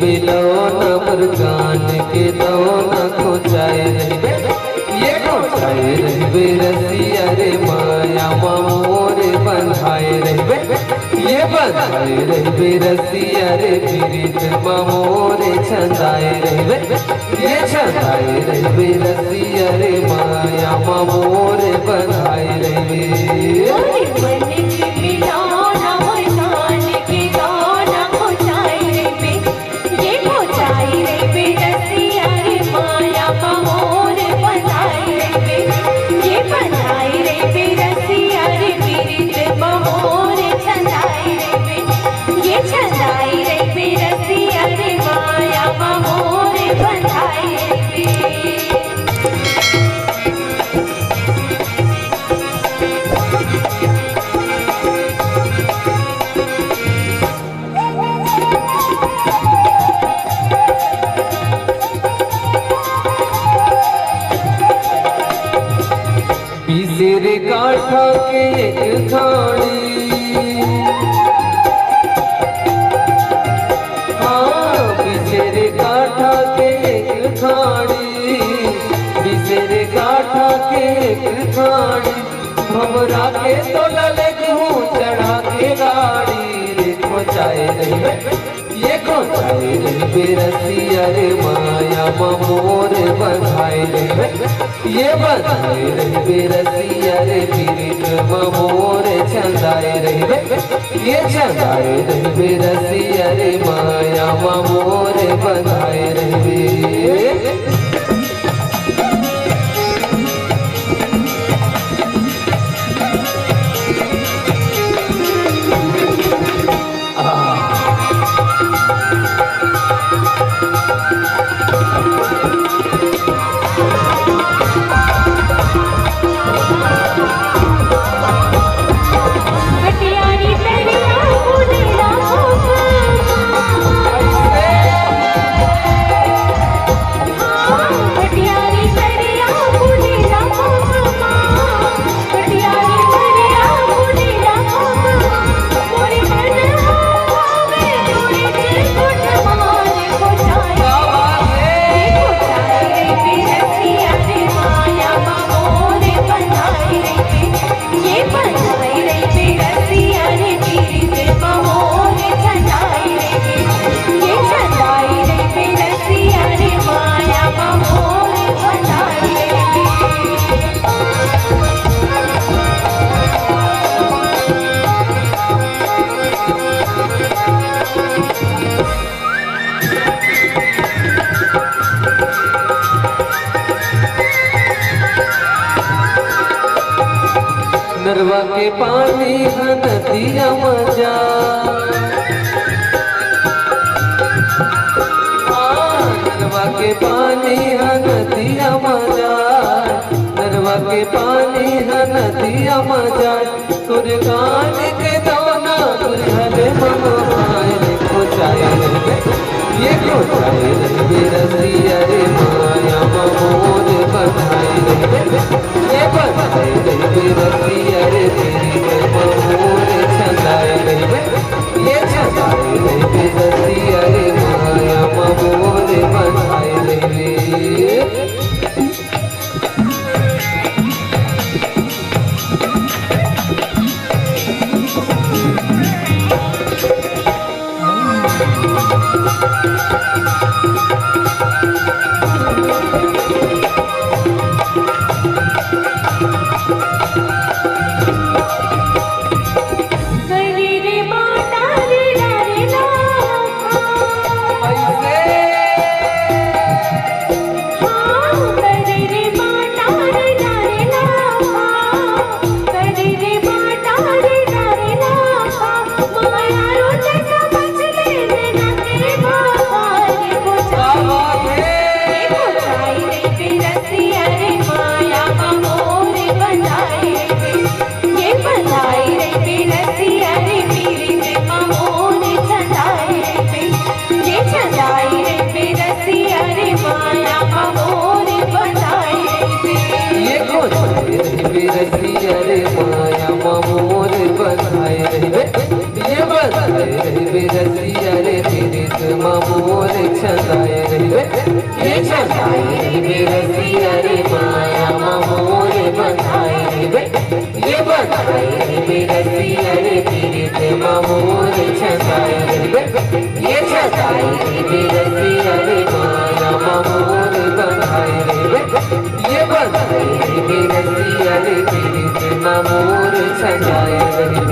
बिलौना मुर्गान के दौना खोचाए रहबे ये खोचाए रहबे रसिया रे माया मोर बंधाए रहबे ये बंधाए रहबे रसिया रे पीरित मोर छंदाए रहबे ये छंदाए रहबे रसिया रे माया मोर बंधाए रहबे तेरे काठा के एक खाड़ी हाँ बिसेरे काठा के एक खाड़ी बिसेरे काठा के एक खाड़ी भमरा के तो लले हूँ चढ़ा के गाड़ी रे खोचाए रहबे ये खोचाए रहबे रसिया रे माया मोर बंधाए रहबे ये बंधाए रहबे रसिया रे पीरित मोर छंदाए रहबे ये छंदाए रहबे रसिया रे माया मोर बंधाए रहबे नरवा के पानी नदिया मजा नरवा के पानी नदिया मजा नरवा के पानी नदिया मजा तुर गान के दौना तुर हले मनोहाय रे खोचाए रहबे ये खोचाए रहबे रसिया रे माया मोर बंधाए रहबे ये बंधाए रहबे रसिया रे पीरित मोर छंदाए रहबे ये छंदाए रहबे रसिया रे माया मोर बंधाए रहबे Baby मोर छंदाए रे ये छंदाए रे रसिया रे माया मोर बंधाए रे ये बंधाए रे रसिया रे पीरित मोर छंदाए रे ये छंदाए रे रसिया रे माया मोर बंधाए रे ये बंधाए रे रसिया रे पीरित मोर छंदाए रे